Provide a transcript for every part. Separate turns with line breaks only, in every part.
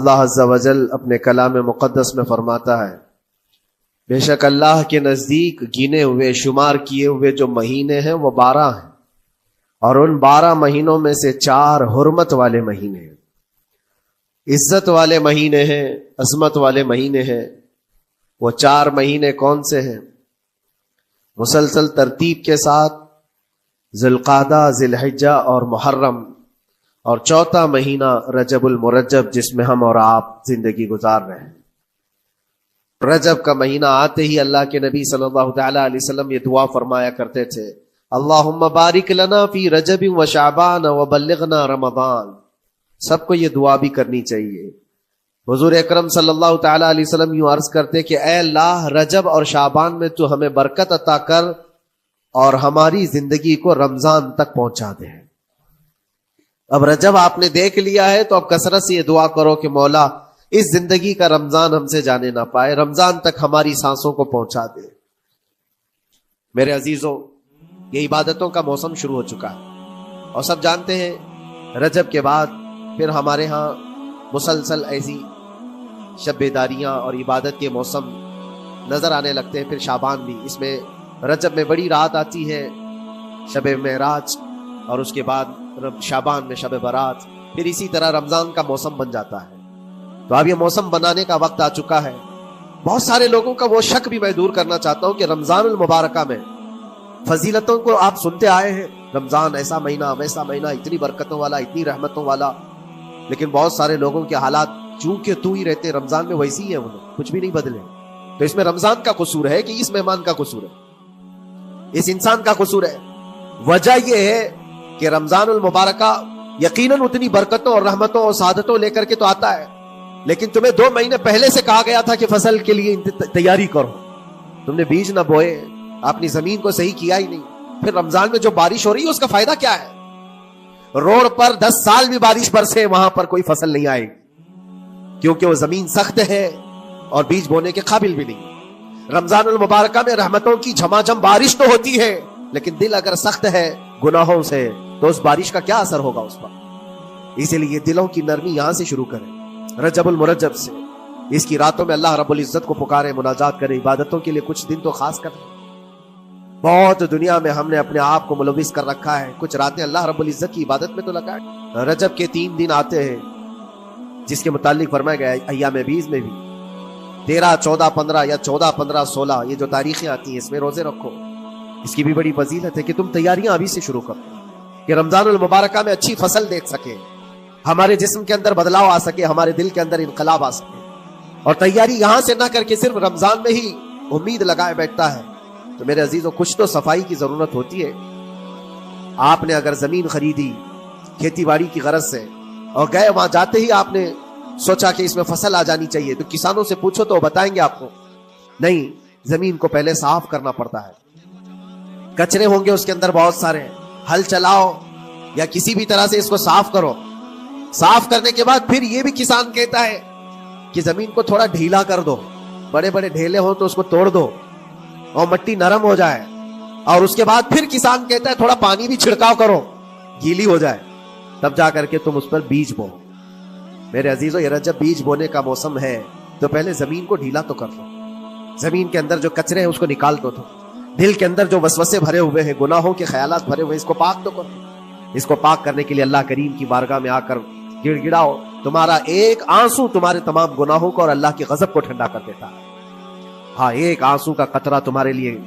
اللہ عز و جل اپنے کلام مقدس میں فرماتا ہے، بے شک اللہ کے نزدیک گنے ہوئے شمار کیے ہوئے جو مہینے ہیں وہ 12 ہیں، اور ان 12 مہینوں میں سے 4 حرمت والے مہینے ہیں، عزت والے مہینے ہیں، عظمت والے مہینے ہیں۔ وہ 4 مہینے کون سے ہیں؟ مسلسل ترتیب کے ساتھ ذوالقعدہ، ذوالحجہ اور محرم، اور 4تھا مہینہ رجب المرجب جس میں ہم اور آپ زندگی گزار رہے ہیں۔ رجب کا مہینہ آتے ہی اللہ کے نبی صلی اللہ تعالی علیہ وسلم یہ دعا فرمایا کرتے تھے، اللہم بارک لنا فی رجب و شعبان و بلغنا رمضان۔ سب کو یہ دعا بھی کرنی چاہیے۔ حضور اکرم صلی اللہ تعالی علیہ وسلم یوں عرض کرتے کہ اے اللہ، رجب اور شعبان میں تو ہمیں برکت عطا کر اور ہماری زندگی کو رمضان تک پہنچا دے۔ اب رجب آپ نے دیکھ لیا ہے تو اب کثرت سے یہ دعا کرو کہ مولا اس زندگی کا رمضان ہم سے جانے نہ پائے، رمضان تک ہماری سانسوں کو پہنچا دے۔ میرے عزیزوں، یہ عبادتوں کا موسم شروع ہو چکا ہے، اور سب جانتے ہیں رجب کے بعد پھر ہمارے ہاں مسلسل ایسی شب بیداریاں اور عبادت کے موسم نظر آنے لگتے ہیں۔ پھر شعبان بھی، اس میں رجب میں بڑی رات آتی ہے، شب معراج، اور اس کے بعد شعبان میں شب برات، پھر اسی طرح رمضان کا موسم بن جاتا ہے۔ تو اب یہ موسم بنانے کا وقت آ چکا ہے۔ بہت سارے لوگوں کا وہ شک بھی میں دور کرنا چاہتا ہوں کہ رمضان المبارکہ میں فضیلتوں کو آپ سنتے آئے ہیں، رمضان ایسا مہینہ، ویسا مہینہ، اتنی برکتوں والا، اتنی رحمتوں والا، لیکن بہت سارے لوگوں کے حالات چونکہ تو ہی رہتے رمضان میں ویسی ہی ہیں، انہوں کچھ بھی نہیں بدلے۔ تو اس میں رمضان کا قصور ہے کہ اس مہمان کا قصور ہے، اس انسان کا قصور ہے؟ وجہ یہ ہے کہ رمضان المبارکہ یقیناً اتنی برکتوں اور رحمتوں اور سعادتوں لے کر کے تو آتا ہے، لیکن تمہیں 2 مہینے پہلے سے کہا گیا تھا کہ فصل کے لیے تیاری کرو، تم نے بیج نہ بوئے، اپنی زمین کو صحیح کیا ہی نہیں، پھر رمضان میں جو بارش ہو رہی ہے اس کا فائدہ کیا ہے؟ روڈ پر 10 سال بھی بارش برسے وہاں پر کوئی فصل نہیں آئے گی، کیونکہ وہ زمین سخت ہے اور بیج بونے کے قابل بھی نہیں۔ رمضان المبارکہ میں رحمتوں کی جھماجھم بارش تو ہوتی ہے، لیکن دل اگر سخت ہے گناہوں سے تو اس بارش کا کیا اثر ہوگا اس پر؟ اسی لیے دلوں کی نرمی یہاں سے شروع کریں، رجب المرجب سے۔ اس کی راتوں میں اللہ رب العزت کو پکارے، مناجات کرے، عبادتوں کے لیے کچھ دن تو خاص کر۔ بہت دنیا میں ہم نے اپنے آپ کو ملوث کر رکھا ہے، کچھ راتیں اللہ رب العزت کی عبادت میں تو لگائے۔ رجب کے 3 دن آتے ہیں جس کے متعلق فرمایا گیا ہے ایام بیز میں بھی 13، 14، 15 یا 14، 15، 16 یہ جو تاریخیں آتی ہیں اس میں روزے رکھو۔ اس کی بھی بڑی فضیلت ہے کہ تم تیاریاں ابھی سے شروع کرو کہ رمضان المبارکہ میں اچھی فصل دیکھ سکے، ہمارے جسم کے اندر بدلاؤ آ سکے، ہمارے دل کے اندر انقلاب آ سکے۔ اور تیاری یہاں سے نہ کر کے صرف رمضان میں ہی امید لگائے بیٹھتا ہے تو میرے عزیزوں کچھ تو صفائی کی ضرورت ہوتی ہے۔ آپ نے اگر زمین خریدی کھیتی باڑی کی غرض سے اور گئے، وہاں جاتے ہی آپ نے سوچا کہ اس میں فصل آ جانی چاہیے، تو کسانوں سے پوچھو تو وہ بتائیں گے آپ کو نہیں، زمین کو پہلے صاف کرنا پڑتا ہے، کچرے ہوں گے اس کے اندر بہت سارے، ہل چلاؤ یا کسی بھی طرح سے اس کو صاف کرو۔ صاف کرنے کے بعد پھر یہ بھی کسان کہتا ہے کہ زمین کو تھوڑا ڈھیلا کر دو، بڑے بڑے ڈھیلے ہوں تو اس کو توڑ دو اور مٹی نرم ہو جائے، اور اس کے بعد پھر کسان کہتا ہے تھوڑا پانی بھی چھڑکاؤ کرو، گیلی ہو جائے، تب جا کر کے تم اس پر بیج بو۔ میرے عزیزوں، یہ رجب بیج بونے کا موسم ہے تو پہلے زمین کو ڈھیلا تو کر دو، زمین کے اندر جو کچرے ہیں اس کو نکال دو، دل کے اندر جو وسوسے بھرے ہوئے ہیں، گناہوں کے خیالات بھرے ہوئے ہیں، اس کو پاک تو کرو۔ اس کو پاک کرنے کے لیے اللہ کریم کی بارگاہ میں آ کر گڑ گڑاؤ، تمہارا ایک آنسو تمہارے تمام گناہوں کو اور اللہ کے غضب کو ٹھنڈا کر دیتا ہے۔ ہاں، ایک آنسو کا قطرہ تمہارے لیے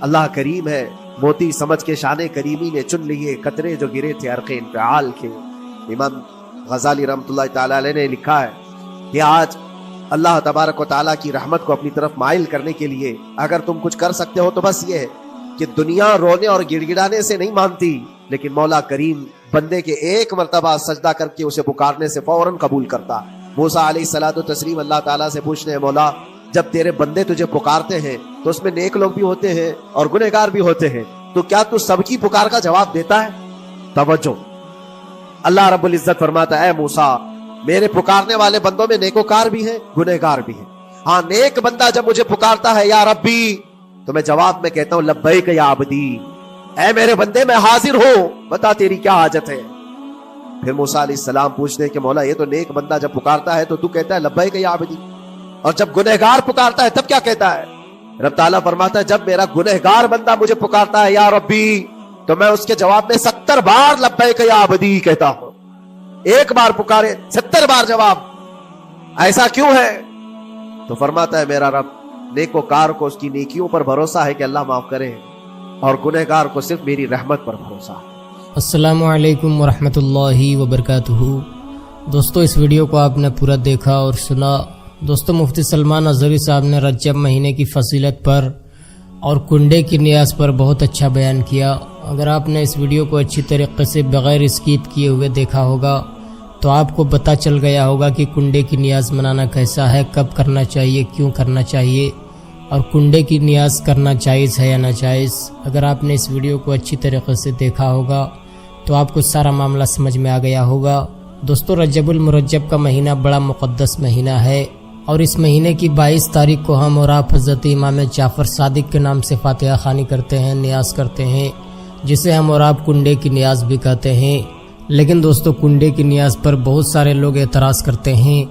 اللہ کریم ہے، موتی سمجھ کے شان کریمی نے چن لیے قطرے جو گرے تھے عرق انفعال کے۔ امام غزالی رحمۃ اللہ تعالی علیہ نے لکھا ہے کہ آج اللہ تبارک و تعالیٰ کی رحمت کو اپنی طرف مائل کرنے کے لیے اگر تم کچھ کر سکتے ہو تو بس یہ ہے کہ دنیا رونے اور گڑ گڑانے سے نہیں مانتی، لیکن مولا کریم بندے کے ایک مرتبہ سجدہ کر کے اسے پکارنے سے فوراً قبول کرتا۔ موسیٰ علیہ الصلوۃ والتسلیم اللہ تعالیٰ سے پوچھتے ہیں، مولا جب تیرے بندے تجھے پکارتے ہیں تو اس میں نیک لوگ بھی ہوتے ہیں اور گنہگار بھی ہوتے ہیں، تو کیا تو سب کی پکار کا جواب دیتا ہے؟ توجہ، اللہ رب العزت فرماتا ہے اے موسیٰ، میرے پکارنے والے بندوں میں نیکوکار بھی ہیں، گنہگار بھی ہیں۔ ہاں، نیک بندہ جب مجھے پکارتا ہے یا ربی، تو میں جواب میں کہتا ہوں لبیک یا عبدی، اے میرے بندے میں حاضر ہوں، بتا تیری کیا حاجت ہے۔ پھر موسیٰ علیہ السلام پوچھتے ہیں کہ مولا یہ تو نیک بندہ جب پکارتا ہے تو تو کہتا ہے لبیک یا عبدی، اور جب گنہگار پکارتا ہے تب کیا کہتا ہے؟ رب تعالیٰ فرماتا ہے جب میرا گنہگار بندہ مجھے پکارتا ہے یا ربی تو میں اس کے جواب میں 70 بار لبیک یا عبدی کہتا ہوں. ایک بار پکارے 70 بار جواب. ایسا کیوں ہے؟ تو فرماتا ہے میرا رب نیکوکار کو اس کی نیکیوں پر بھروسہ ہے کہ اللہ معاف کرے، اور گنہگار کو صرف میری رحمت پر بھروسہ ہے.
السلام علیکم ورحمۃ اللہ وبرکاتہ. دوستو اس ویڈیو کو آپ نے پورا دیکھا اور سنا. دوستو مفتی سلمان اظہری صاحب نے رجب مہینے کی فضیلت پر اور کنڈے کی نیاز پر بہت اچھا بیان کیا. اگر آپ نے اس ویڈیو کو اچھی طریقے سے بغیر اسکیپ کیے ہوئے دیکھا ہوگا تو آپ کو پتہ چل گیا ہوگا کہ کنڈے کی نیاز منانا کیسا ہے، کب کرنا چاہیے، کیوں کرنا چاہیے، اور کنڈے کی نیاز کرنا جائز ہے یا ناجائز. اگر آپ نے اس ویڈیو کو اچھی طریقے سے دیکھا ہوگا تو آپ کو سارا معاملہ سمجھ میں آ گیا ہوگا. دوستو رجب المرجب کا مہینہ بڑا مقدس مہینہ ہے، اور اس مہینے کی 22 تاریخ کو ہم اور آپ حضرت امام جعفر صادق کے نام سے فاتحہ خوانی کرتے ہیں، نیاز کرتے ہیں، جسے ہم اور آپ کنڈے کی نیاز بھی کہتے ہیں. لیکن دوستو کنڈے کی نیاز پر بہت سارے لوگ اعتراض کرتے ہیں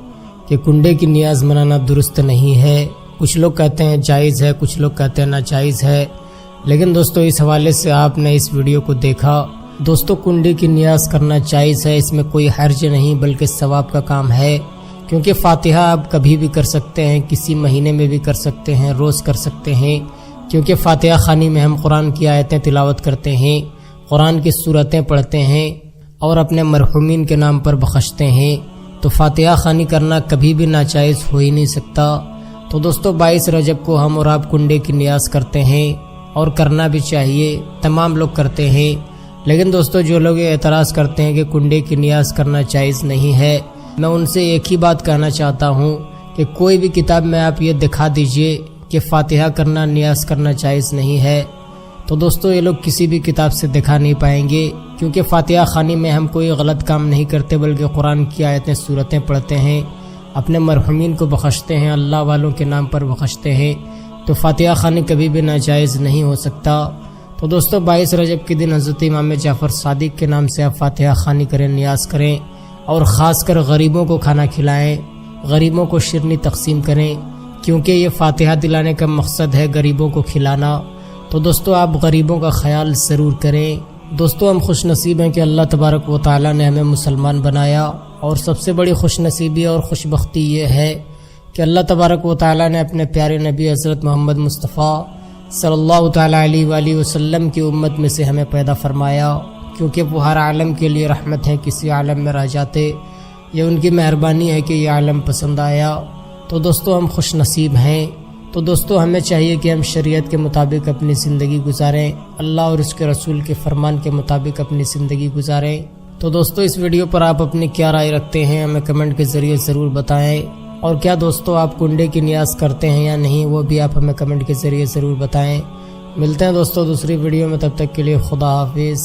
کہ کنڈے کی نیاز منانا درست نہیں ہے. کچھ لوگ کہتے ہیں جائز ہے، کچھ لوگ کہتے ہیں ناجائز ہے. لیکن دوستو اس حوالے سے آپ نے اس ویڈیو کو دیکھا. دوستو کنڈے کی نیاز کرنا جائز ہے، اس میں کوئی حرج نہیں بلکہ ثواب کا کام ہے، کیونکہ فاتحہ آپ کبھی بھی کر سکتے ہیں، کسی مہینے میں بھی کر سکتے ہیں، روز کر سکتے ہیں، کیونکہ فاتحہ خوانی میں ہم قرآن کی آیتیں تلاوت کرتے ہیں، قرآن کی سورتیں پڑھتے ہیں اور اپنے مرحومین کے نام پر بخشتے ہیں. تو فاتحہ خوانی کرنا کبھی بھی ناجائز ہو ہی نہیں سکتا. تو دوستو 22 رجب کو ہم اور آپ کنڈے کی نیاز کرتے ہیں، اور کرنا بھی چاہیے، تمام لوگ کرتے ہیں. لیکن دوستو جو لوگ اعتراض کرتے ہیں کہ کنڈے کی نیاز کرنا جائز نہیں ہے، میں ان سے ایک ہی بات کہنا چاہتا ہوں کہ کوئی بھی کتاب میں آپ یہ دکھا دیجئے کہ فاتحہ کرنا، نیاز کرنا جائز نہیں ہے. تو دوستو یہ لوگ کسی بھی کتاب سے دکھا نہیں پائیں گے، کیونکہ فاتحہ خوانی میں ہم کوئی غلط کام نہیں کرتے بلکہ قرآن کی آیتیں سورتیں پڑھتے ہیں، اپنے مرحومین کو بخشتے ہیں، اللہ والوں کے نام پر بخشتے ہیں. تو فاتحہ خوانی کبھی بھی ناجائز نہیں ہو سکتا. تو دوستو 22 رجب کے دن حضرت امام جعفر صادق کے نام سے آپ فاتحہ خوانی کریں، نیاز کریں، اور خاص کر غریبوں کو کھانا کھلائیں، غریبوں کو شیرنی تقسیم کریں، کیونکہ یہ فاتحہ دلانے کا مقصد ہے غریبوں کو کھلانا. تو دوستو آپ غریبوں کا خیال ضرور کریں. دوستو ہم خوش نصیب ہیں کہ اللہ تبارک و تعالی نے ہمیں مسلمان بنایا، اور سب سے بڑی خوش نصیبی اور خوش بختی یہ ہے کہ اللہ تبارک و تعالی نے اپنے پیارے نبی حضرت محمد مصطفیٰ صلی اللہ تعالی علیہ وآلہ وسلم کی امت میں سے ہمیں پیدا فرمایا، کیونکہ وہ ہر عالم کے لیے رحمت ہے. کسی عالم میں رہ جاتے، یہ ان کی مہربانی ہے کہ یہ عالم پسند آیا. تو دوستو ہم خوش نصیب ہیں. تو دوستو ہمیں چاہیے کہ ہم شریعت کے مطابق اپنی زندگی گزاریں، اللہ اور اس کے رسول کے فرمان کے مطابق اپنی زندگی گزاریں. تو دوستو اس ویڈیو پر آپ اپنی کیا رائے رکھتے ہیں ہمیں کمنٹ کے ذریعے ضرور بتائیں. اور کیا دوستو آپ کنڈے کی نیاز کرتے ہیں یا نہیں، وہ بھی آپ ہمیں کمنٹ کے ذریعے ضرور بتائیں. ملتے ہیں دوستو دوسری ویڈیو میں، تب تک کے لیے خدا حافظ.